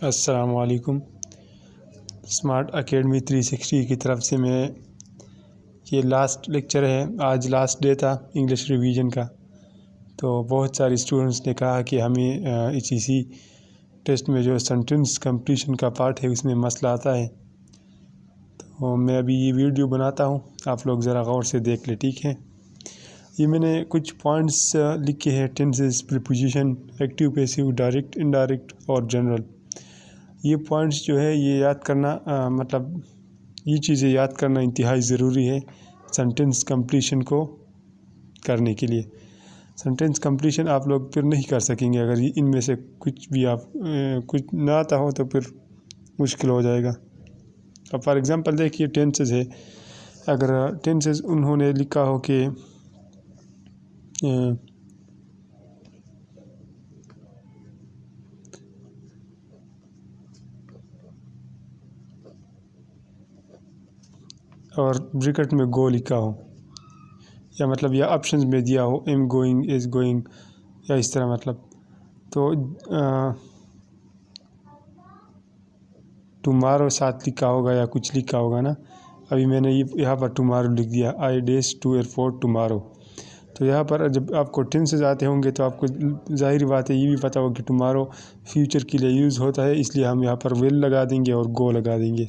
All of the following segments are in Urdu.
السلام علیکم۔ اسمارٹ اکیڈمی 360 کی طرف سے میں یہ لاسٹ لیکچر ہے، آج لاسٹ ڈے تھا انگلش ریویژن کا، تو بہت سارے اسٹوڈنٹس نے کہا کہ ہمیں اسی ٹیسٹ میں جو سینٹنس کمپلیشن کا پارٹ ہے اس میں مسئلہ آتا ہے، تو میں ابھی یہ ویڈیو بناتا ہوں، آپ لوگ ذرا غور سے دیکھ لیں، ٹھیک ہے۔ یہ میں نے کچھ پوائنٹس لکھے ہیں: tenses, preposition, active, passive, direct, indirect اور جنرل۔ یہ پوائنٹس جو ہے یہ یاد کرنا یہ چیزیں یاد کرنا انتہائی ضروری ہے سینٹنس کمپلیشن کو کرنے کے لیے۔ سینٹنس کمپلیشن آپ لوگ پھر نہیں کر سکیں گے اگر ان میں سے کچھ بھی کچھ نہ آتا ہو تو پھر مشکل ہو جائے گا۔ اب فار ایگزامپل دیکھیے ٹینسز ہے، اگر ٹینسز انہوں نے لکھا ہو کہ اور بریکٹ میں گو لکھا ہو، یا آپشنز میں دیا ہو ایم گوئنگ، از گوئنگ، یا اس طرح تو ٹمارو ساتھ لکھا ہوگا یا کچھ لکھا ہوگا نا۔ ابھی میں نے یہاں پر ٹمارو لکھ دیا، آئی ڈیش ٹو ایئرپورٹ ٹمارو۔ تو یہاں پر جب آپ کو ٹینسز آتے ہوں گے تو آپ کو ظاہری بات ہے یہ بھی پتہ ہوگا کہ ٹمارو فیوچر کے لیے یوز ہوتا ہے، اس لیے ہم یہاں پر ول لگا دیں گے اور گو لگا دیں گے۔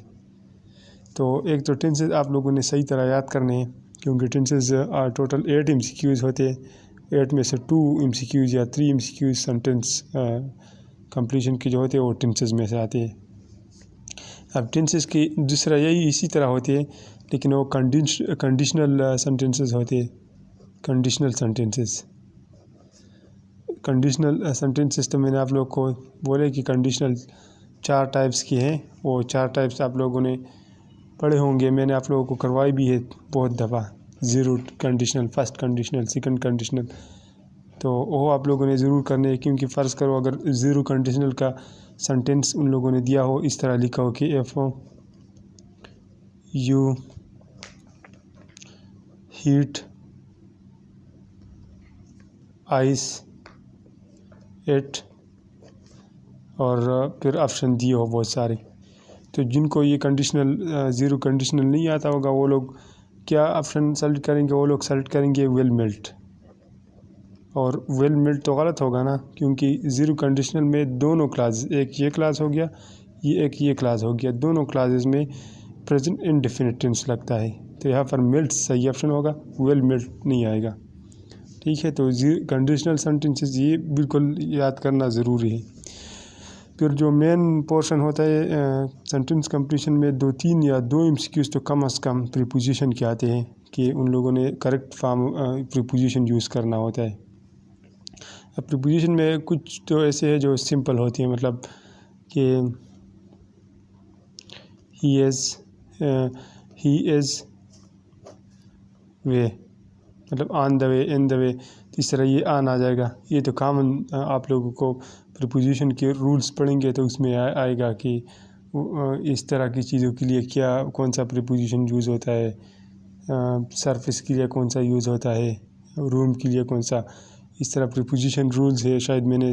تو ایک تو ٹینسز آپ لوگوں نے صحیح طرح یاد کرنے ہیں، کیونکہ ٹینسز ٹوٹل 8 MCQs ہوتے ہیں، 8 میں سے 2 MCQs یا 3 MCQs سینٹنس کمپلیشن کے جو ہوتے ہیں وہ ٹینسز میں سے آتے ہیں۔ اب ٹینسز کی دوسرا اسی طرح ہوتے ہیں، لیکن وہ کنڈیشنل سینٹنسز ہوتے ہیں۔ کنڈیشنل سینٹنسز تو میں نے آپ لوگ کو بولے کہ کنڈیشنل 4 ٹائپس کے ہیں، وہ 4 ٹائپس آپ لوگوں نے پڑھے ہوں گے، میں نے آپ لوگوں کو کروائی بھی ہے بہت دفعہ۔ Zero conditional, first conditional, second conditional, تو وہ آپ لوگوں نے ضرور کرنے ہیں، کیونکہ فرض کرو اگر زیرو کنڈیشنل کا سینٹنس ان لوگوں نے دیا ہو، اس طرح لکھا ہو کہ if you heat ice it, اور پھر آپشن دیے ہو بہت سارے، تو جن کو یہ زیرو کنڈیشنل نہیں آتا ہوگا وہ لوگ کیا آپشن سیلیکٹ کریں گے؟ وہ لوگ سیلیکٹ کریں گے ویل میلٹ، اور ویل میلٹ تو غلط ہوگا نا، کیونکہ زیرو کنڈیشنل میں دونوں کلاس، ایک یہ کلاس ہو گیا، یہ کلاس ہو گیا، دونوں کلاسز میں پریزنٹ انڈیفینٹ ٹینس لگتا ہے، تو یہاں پر میلٹ صحیح آپشن ہوگا، ویل میلٹ نہیں آئے گا، ٹھیک ہے۔ تو کنڈیشنل سینٹنسز یہ بالکل یاد کرنا ضروری ہے۔ پھر جو مین پورشن ہوتا ہے سینٹنس کمپلیشن میں 2-3 یا 2 MCQs تو کم از کم پریپوزیشن کے آتے ہیں کہ ان لوگوں نے کریکٹ فارم پریپوزیشن یوز کرنا ہوتا ہے۔ اب پریپوزیشن میں کچھ تو ایسے ہیں جو سمپل ہوتی ہیں، کہ ہی از وے، آن دا وے، ان دا وے، اس طرح یہ آن آ جائے گا۔ یہ تو کامن آپ لوگوں کو پریپوزیشن کے رولز پڑھیں گے تو اس میں آئے گا کہ اس طرح کی چیزوں کے لیے کون سا پریپوزیشن یوز ہوتا ہے، سرفیس کے لیے کون سا یوز ہوتا ہے، روم کے لیے کون سا، اس طرح پریپوزیشن رولز ہے، شاید میں نے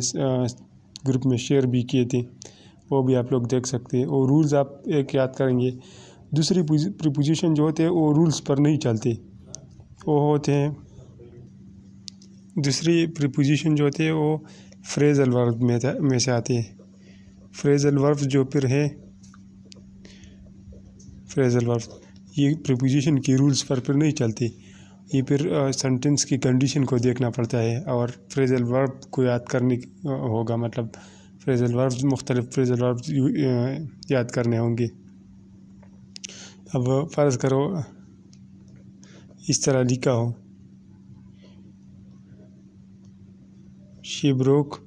گروپ میں شیئر بھی کیے تھے، وہ بھی آپ لوگ دیکھ سکتے ہیں۔ وہ رولز آپ ایک یاد کریں گے۔ دوسری پریپوزیشن جو ہوتے ہیں وہ رولز پر نہیں چلتے، وہ ہوتے ہیں دوسری پریپوزیشن جو ہوتے ہیں وہ فریزل ورب میں سے آتے ہیں۔ فریزل ورب جو پھر ہے یہ پریپوزیشن کی رولز پر پھر نہیں چلتے، یہ پھر سینٹنس کی کنڈیشن کو دیکھنا پڑتا ہے، اور فریزل ورب کو یاد کرنے ہوگا، مختلف فریزل ورب یاد کرنے ہوں گے۔ اب فرض کرو اس طرح لکھا ہو، شی بروک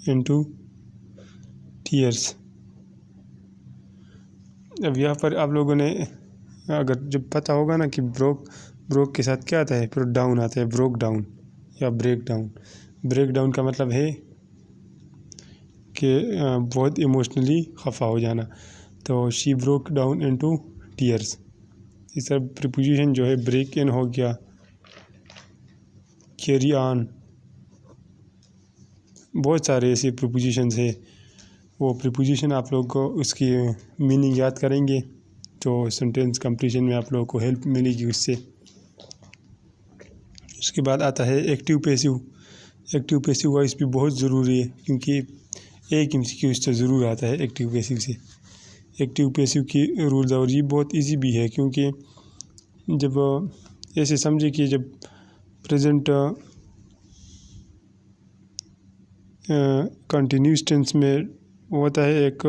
انٹو ٹیئرس۔ اب یہاں پر آپ لوگوں نے اگر جب پتہ ہوگا نا کہ بروک کے ساتھ کیا آتا ہے، پھر ڈاؤن آتا ہے، بروک ڈاؤن یا بریک ڈاؤن۔ بریک ڈاؤن کا مطلب ہے کہ بہت ایموشنلی خفا ہو جانا، تو شی بروک ڈاؤن انٹو ٹیئرس۔ اس طرح پریپوزیشن جو ہے بریک ان ہو گیا، کیری آن، بہت سارے ایسے پریپوزیشنز ہیں. وہ پریپوزیشن آپ لوگ کو اس کی میننگ یاد کریں گے تو سینٹینس کمپلیشن میں آپ لوگوں کو ہیلپ ملے گی اس سے. اس کے بعد آتا ہے active passive. Active passive voice بھی بہت ضروری ہے کیونکہ ایک MCQ سے ضرور آتا ہے ایکٹیو پیسیو سے. ایکٹیو پیسیو کی رولز اور یہ بہت ایزی بھی ہے کیونکہ جب ایسے سمجھے کہ جب پریزنٹ کنٹینیوس ٹینس میں ہوتا ہے ایک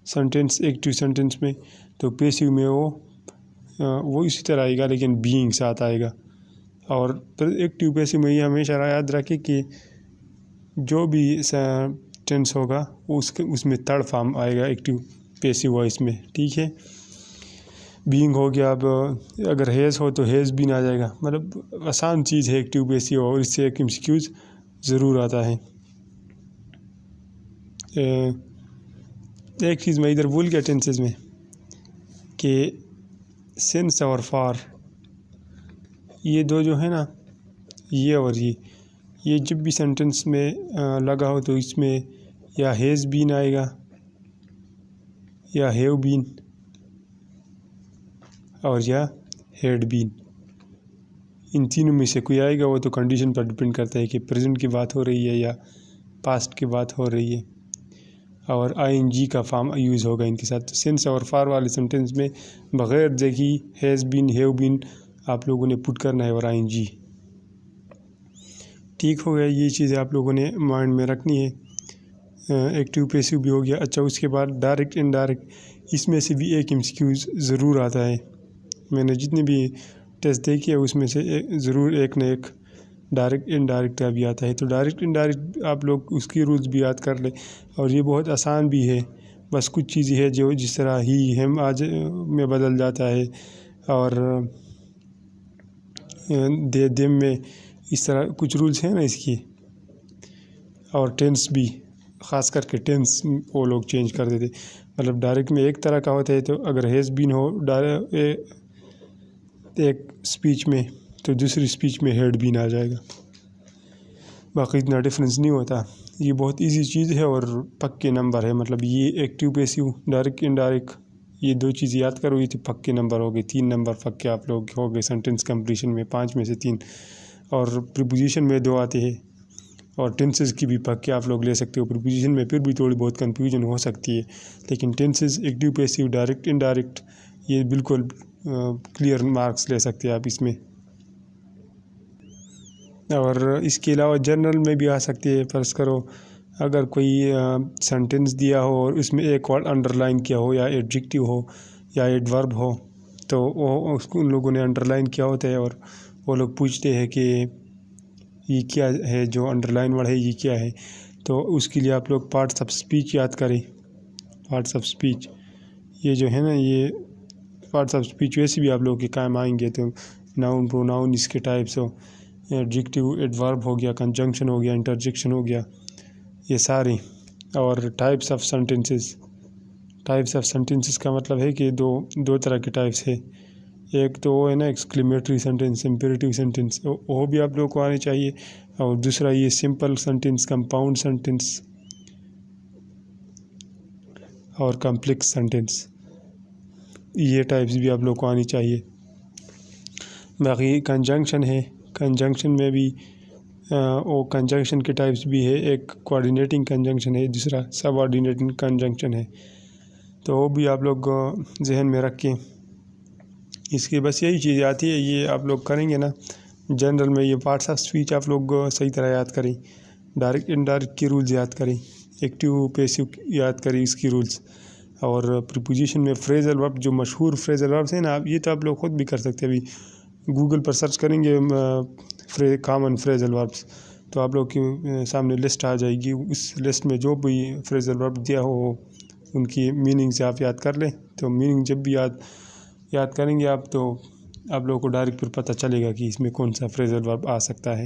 سینٹینس ایکٹیو سینٹینس میں، تو پیسیو میں وہ اسی طرح آئے گا لیکن بینگ ساتھ آئے گا. اور ایکٹیو پیسیو میں یہ ہمیشہ یاد رکھے کہ جو بھی ٹینس ہوگا اس میں تھرڈ فارم آئے گا ایکٹیو پیسیو وائس میں. ٹھیک ہے، بینگ ہو گیا، اب اگر ہیز ہو تو ہیز بین آ جائے گا. مطلب آسان چیز ہے ایکٹیو پیسیو اور اس سے ایک MCQ ضرور آتا ہے. ایک چیز میں ادھر بھول گیا ٹینسز میں کہ سنس اور فار، یہ دو جو ہے نا، یہ اور یہ جب بھی سینٹینس میں لگا ہو تو اس میں یا ہیز بین آئے گا یا ہیو بین اور یا ہیڈ بین. ان تینوں میں سے کوئی آئے گا. وہ تو کنڈیشن پر ڈپینڈ کرتا ہے کہ پریزنٹ کی بات ہو رہی ہے یا پاسٹ کی بات ہو رہی ہے. اور ING کا فارم یوز ہوگا ان کے ساتھ. سنس اور فار والے سینٹینس میں بغیر دیکھی ہیز بین ہیو بین آپ لوگوں نے پٹ کرنا ہے اور ING. ٹھیک ہو گیا، یہ چیزیں آپ لوگوں نے مائنڈ میں رکھنی ہے. ایکٹیو پیسیو بھی ہو گیا. اچھا، اس کے بعد ڈائریکٹ انڈائریکٹ، اس میں سے بھی ایک MCQ ضرور آتا ہے. میں نے جتنے بھی ٹیسٹ دیکھے اس میں سے ضرور ایک نہ ایک ڈائریکٹ انڈائریکٹ کا بھی آتا ہے. تو ڈائریکٹ انڈائریکٹ آپ لوگ اس کی رولز بھی یاد کر لیں اور یہ بہت آسان بھی ہے. بس کچھ چیزیں ہے جو جس طرح ہی ہم آج میں بدل جاتا ہے اور دے دم میں، اس طرح کچھ رولز ہیں نا اس کی. اور ٹینس بھی، خاص کر کے ٹینس وہ لوگ چینج کر دیتے. مطلب ڈائریکٹ میں ایک طرح کا ہوتا ہے، تو اگر ہیز بین ہو ایک اسپیچ میں تو دوسری اسپیچ میں ہیڈ بین آ جائے گا. باقی اتنا ڈفرینس نہیں ہوتا. یہ بہت ایزی چیز ہے اور پکے نمبر ہے. مطلب یہ ایکٹیو پیسیو، ڈائریکٹ انڈائریکٹ، یہ دو چیزیں یاد کرو، یہ تو پکے نمبر ہو گئے. 3 نمبر پکے آپ لوگ ہو گئے سینٹینس کمپلیشن میں، 5 میں سے 3. اور پریپوزیشن میں 2 آتے ہیں اور ٹینسز کی بھی پکے آپ لوگ لے سکتے ہو. پریپوزیشن میں پھر بھی تھوڑی بہت کنفیوژن ہو سکتی ہے، لیکن tenses active passive direct indirect یہ بالکل کلیئر مارکس لے سکتے ہیں آپ اس میں. اور اس کے علاوہ جنرل میں بھی آ سکتے ہیں. فرض کرو اگر کوئی سینٹینس دیا ہو اور اس میں ایک ورڈ انڈر لائن کیا ہو یا ایڈجیکٹیو ہو یا ایڈورب ہو، تو وہ ان لوگوں نے انڈر لائن کیا ہوتا ہے اور وہ لوگ پوچھتے ہیں کہ یہ کیا ہے، جو انڈر لائن ورڈ ہے یہ کیا ہے. تو اس کے لیے آپ لوگ پارٹس آف اسپیچ یاد کریں. پارٹس آف اسپیچ یہ جو ہے نا، یہ پارٹس آف اسپیچ ویسے بھی آپ لوگوں کے کام آئیں گے. تو ناؤن، پروناؤن، اس کے ٹائپس ہو، ایڈجیکٹیو، ایڈورب ہو گیا، کنجنکشن ہو گیا، انٹرجیکشن ہو گیا، یہ سارے. اور types of sentences. Types of sentences کا مطلب ہے کہ دو طرح کے ٹائپس ہے. ایک تو وہ ہے نا ایکسکلیمیٹری سینٹینس، امپیریٹیو سینٹینس، وہ بھی آپ لوگوں کو آنے چاہیے. اور دوسرا یہ سمپل سینٹینس، کمپاؤنڈ سینٹینس اور کمپلیکس سینٹینس، یہ ٹائپس بھی آپ لوگ کو آنی چاہیے. باقی کنجنکشن ہے. کنجنکشن میں بھی وہ کنجنکشن کے ٹائپس بھی ہے. ایک کوآرڈینیٹنگ کنجنکشن ہے، دوسرا سب آرڈینیٹنگ کنجنکشن ہے. تو وہ بھی آپ لوگ ذہن میں رکھیں. اس کی بس یہی چیز آتی ہے، یہ آپ لوگ کریں گے نا. جنرل میں یہ پارٹس آف اسپیچ آپ لوگ صحیح طرح یاد کریں. ڈائریکٹ انڈائریکٹ کی رولز یاد کریں. ایکٹیو پیسیو یاد کریں اس کی رولز. اور پریپوزیشن میں فریزل ورب، جو مشہور فریزل وربس ہیں نا، یہ تو آپ لوگ خود بھی کر سکتے ہیں. ابھی گوگل پر سرچ کریں گے کامن فریزل وربس تو آپ لوگ کے سامنے لسٹ آ جائے گی. اس لسٹ میں جو بھی فریزل ورب دیا ہو ان کی میننگ سے آپ یاد کر لیں. تو میننگ جب بھی یاد کریں گے آپ، تو آپ لوگوں کو ڈائریکٹ پھر پتہ چلے گا کہ اس میں کون سا فریزل ورب آ سکتا ہے.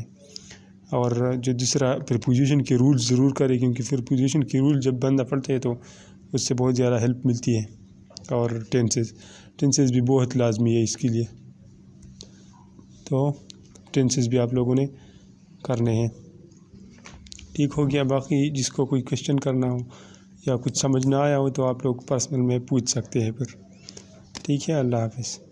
اور جو دوسرا پریپوزیشن کے رول ضرور کرے، کیونکہ پریپوزیشن کے رول جب بندہ پڑھتے ہیں تو اس سے بہت زیادہ ہیلپ ملتی ہے. اور ٹینسز بھی بہت لازمی ہے اس کے لیے. تو ٹینسز بھی آپ لوگوں نے کرنے ہیں۔ ٹھیک ہو گیا، باقی جس کو کوئی کویشچن کرنا ہو یا کچھ سمجھ نہ آیا ہو تو آپ لوگ پرسنل میں پوچھ سکتے ہیں پھر۔ ٹھیک ہے، اللہ حافظ۔